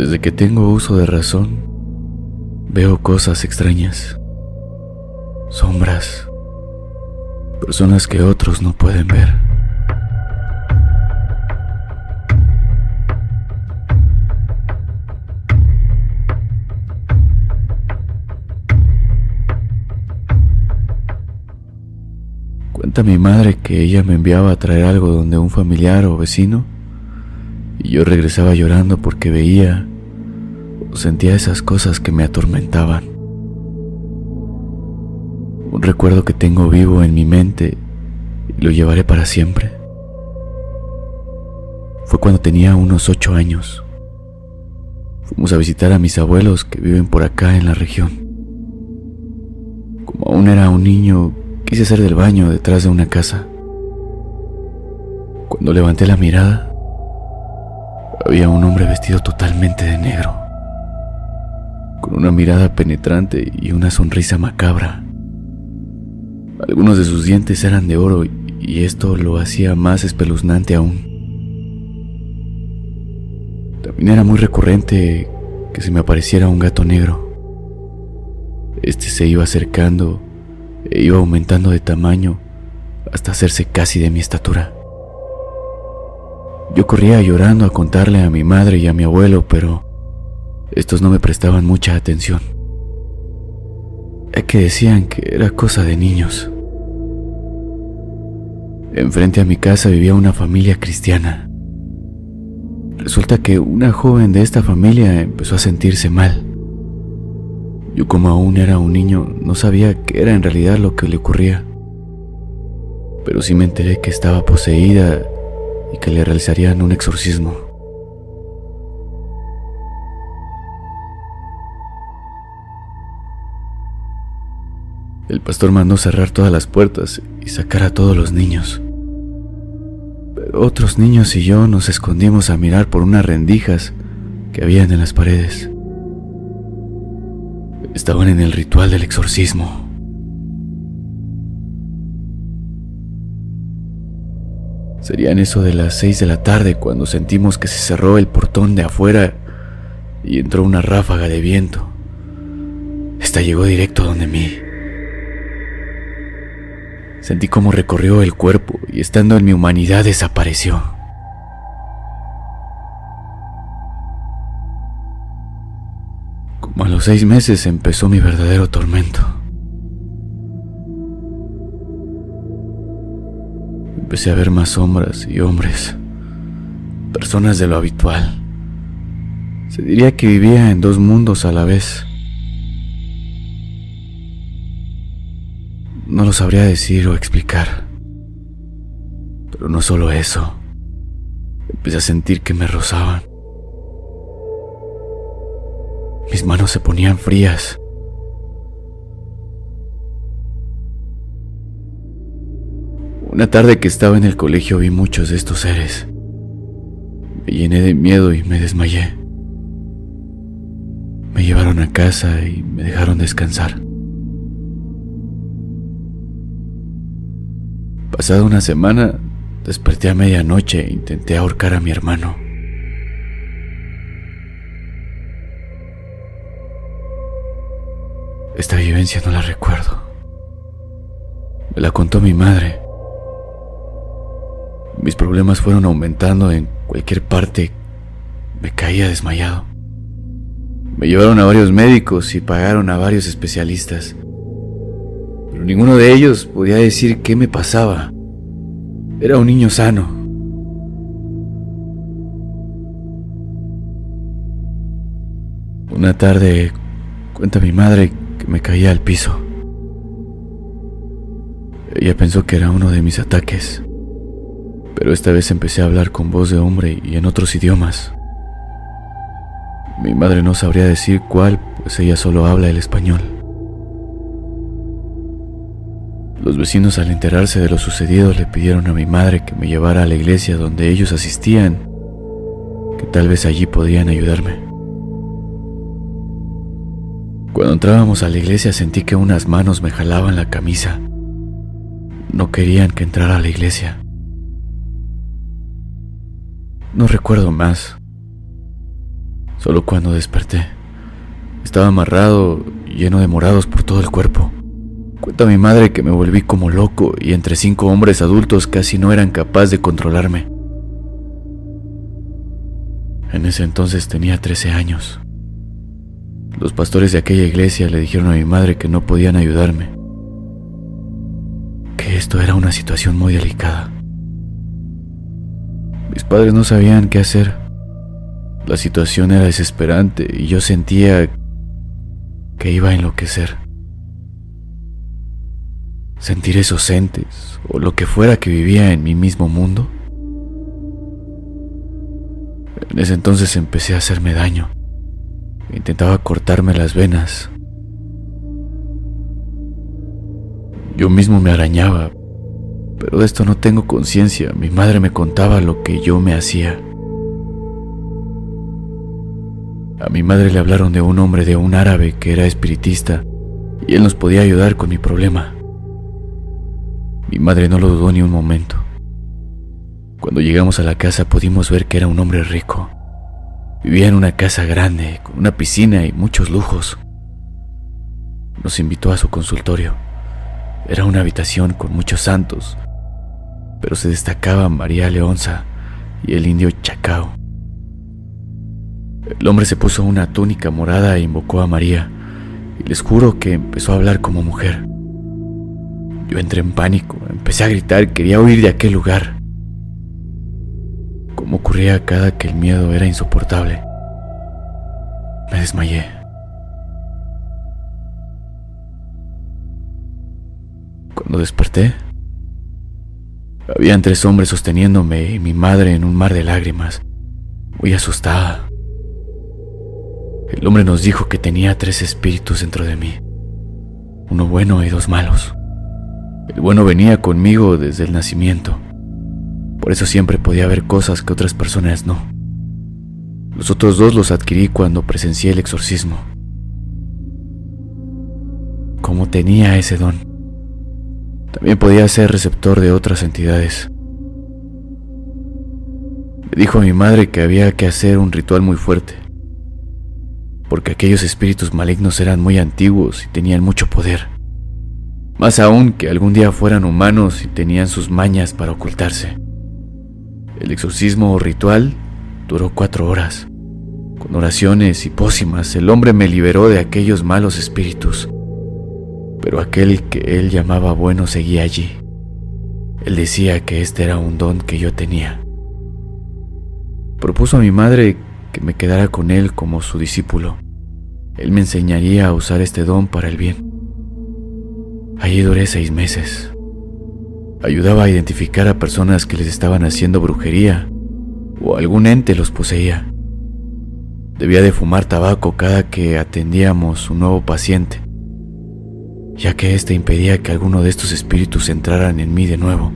Desde que tengo uso de razón, veo cosas extrañas, sombras, personas que otros no pueden ver. Cuenta mi madre que ella me enviaba a traer algo donde un familiar o vecino y yo regresaba llorando porque veía o sentía esas cosas que me atormentaban. Un recuerdo que tengo vivo en mi mente y lo llevaré para siempre. Fue cuando tenía unos 8 años. Fuimos a visitar a mis abuelos que viven por acá en la región. Como aún era un niño, quise hacer del baño detrás de una casa. Cuando levanté la mirada, había un hombre vestido totalmente de negro, con una mirada penetrante y una sonrisa macabra. Algunos de sus dientes eran de oro y esto lo hacía más espeluznante aún. También era muy recurrente que se me apareciera un gato negro. Este se iba acercando e iba aumentando de tamaño hasta hacerse casi de mi estatura. Yo corría llorando a contarle a mi madre y a mi abuelo, pero estos no me prestaban mucha atención. Es que decían que era cosa de niños. Enfrente a mi casa vivía una familia cristiana. Resulta que una joven de esta familia empezó a sentirse mal. Yo, como aún era un niño, no sabía qué era en realidad lo que le ocurría. Pero sí me enteré que estaba poseída y que le realizarían un exorcismo. El pastor mandó cerrar todas las puertas y sacar a todos los niños. Pero otros niños y yo nos escondimos a mirar por unas rendijas que habían en las paredes. Estaban en el ritual del exorcismo. Serían eso de las 6 de la tarde cuando sentimos que se cerró el portón de afuera y entró una ráfaga de viento. Esta llegó directo donde mí. Sentí cómo recorrió el cuerpo y estando en mi humanidad desapareció. Como a los 6 meses empezó mi verdadero tormento. Empecé a ver más sombras y hombres, personas de lo habitual. Se diría que vivía en 2 mundos a la vez. No lo sabría decir o explicar. Pero no solo eso. Empecé a sentir que me rozaban. Mis manos se ponían frías. Una tarde que estaba en el colegio vi muchos de estos seres. Me llené de miedo y me desmayé. Me llevaron a casa y me dejaron descansar. Pasada una semana, desperté a medianoche e intenté ahorcar a mi hermano. Esta vivencia no la recuerdo. Me la contó mi madre. Mis problemas fueron aumentando en cualquier parte. Me caía desmayado. Me llevaron a varios médicos y pagaron a varios especialistas. Pero ninguno de ellos podía decir qué me pasaba. Era un niño sano. Una tarde, cuenta mi madre que me caía al piso. Ella pensó que era uno de mis ataques. Pero esta vez empecé a hablar con voz de hombre y en otros idiomas. Mi madre no sabría decir cuál, pues ella solo habla el español. Los vecinos, al enterarse de lo sucedido, le pidieron a mi madre que me llevara a la iglesia donde ellos asistían, que tal vez allí podían ayudarme. Cuando entrábamos a la iglesia sentí que unas manos me jalaban la camisa. No querían que entrara a la iglesia. No recuerdo más. Solo cuando desperté, estaba amarrado y lleno de morados por todo el cuerpo. Cuenta mi madre que me volví como loco y entre 5 hombres adultos casi no eran capaces de controlarme. En ese entonces tenía 13 años. Los pastores de aquella iglesia le dijeron a mi madre que no podían ayudarme, que esto era una situación muy delicada. Mis padres no sabían qué hacer. La situación era desesperante y yo sentía que iba a enloquecer. Sentir esos entes o lo que fuera que vivía en mi mismo mundo. En ese entonces empecé a hacerme daño. Intentaba cortarme las venas. Yo mismo me arañaba, pero de esto no tengo conciencia. Mi madre me contaba lo que yo me hacía. A mi madre le hablaron de un hombre, de un árabe que era espiritista, y él nos podía ayudar con mi problema. Mi madre no lo dudó ni un momento. Cuando llegamos a la casa pudimos ver que era un hombre rico. Vivía en una casa grande, con una piscina y muchos lujos. Nos invitó a su consultorio. Era una habitación con muchos santos, pero se destacaba María Leonza y el indio Chacao. El hombre se puso una túnica morada e invocó a María, y les juro que empezó a hablar como mujer. Yo entré en pánico, empecé a gritar, quería huir de aquel lugar. Como ocurría cada que el miedo era insoportable, me desmayé. Cuando desperté, habían 3 hombres sosteniéndome y mi madre en un mar de lágrimas, muy asustada. El hombre nos dijo que tenía 3 espíritus dentro de mí, uno bueno y 2 malos. El bueno venía conmigo desde el nacimiento, por eso siempre podía ver cosas que otras personas no. Los otros 2 los adquirí cuando presencié el exorcismo. Como tenía ese don, también podía ser receptor de otras entidades. Le dijo a mi madre que había que hacer un ritual muy fuerte, porque aquellos espíritus malignos eran muy antiguos y tenían mucho poder. Más aún que algún día fueran humanos y tenían sus mañas para ocultarse. El exorcismo o ritual duró 4 horas. Con oraciones y pócimas, el hombre me liberó de aquellos malos espíritus. Pero aquel que él llamaba bueno seguía allí. Él decía que este era un don que yo tenía. Propuso a mi madre que me quedara con él como su discípulo. Él me enseñaría a usar este don para el bien. Allí duré 6 meses. Ayudaba a identificar a personas que les estaban haciendo brujería o algún ente los poseía. Debía de fumar tabaco cada que atendíamos un nuevo paciente, ya que este impedía que alguno de estos espíritus entraran en mí de nuevo.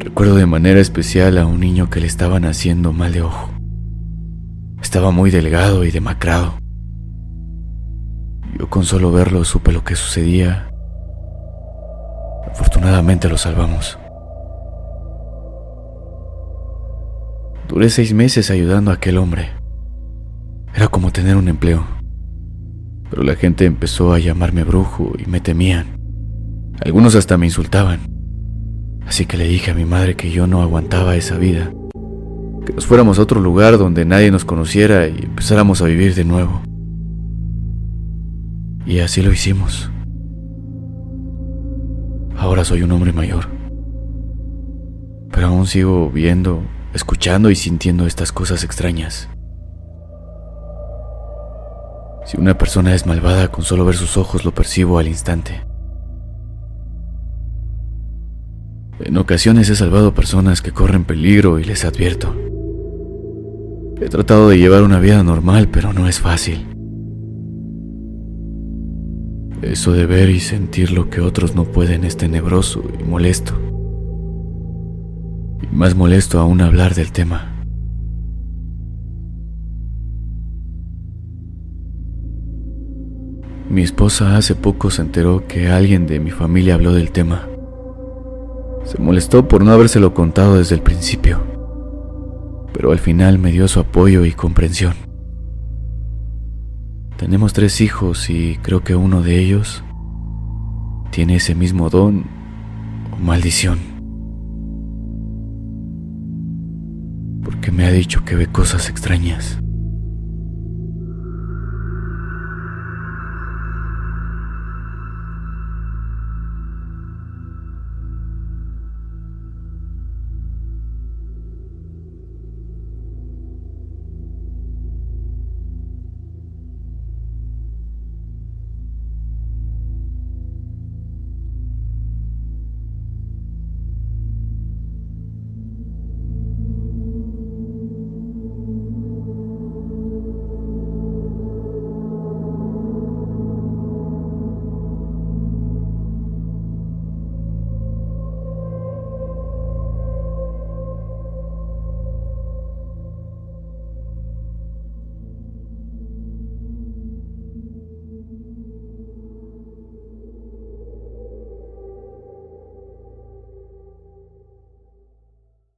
Recuerdo de manera especial a un niño que le estaban haciendo mal de ojo. Estaba muy delgado y demacrado. Yo con solo verlo supe lo que sucedía. Afortunadamente lo salvamos. Duré 6 meses ayudando a aquel hombre. Era como tener un empleo. Pero la gente empezó a llamarme brujo y me temían. Algunos hasta me insultaban. Así que le dije a mi madre que yo no aguantaba esa vida, que nos fuéramos a otro lugar donde nadie nos conociera y empezáramos a vivir de nuevo. Y así lo hicimos. Ahora soy un hombre mayor, pero aún sigo viendo, escuchando y sintiendo estas cosas extrañas. Si una persona es malvada, con solo ver sus ojos lo percibo al instante. En ocasiones he salvado a personas que corren peligro y les advierto. He tratado de llevar una vida normal, pero no es fácil. Eso de ver y sentir lo que otros no pueden es tenebroso y molesto. Y más molesto aún hablar del tema. Mi esposa hace poco se enteró que alguien de mi familia habló del tema. Se molestó por no habérselo contado desde el principio, pero al final me dio su apoyo y comprensión. Tenemos 3 hijos y creo que uno de ellos tiene ese mismo don o maldición, porque me ha dicho que ve cosas extrañas.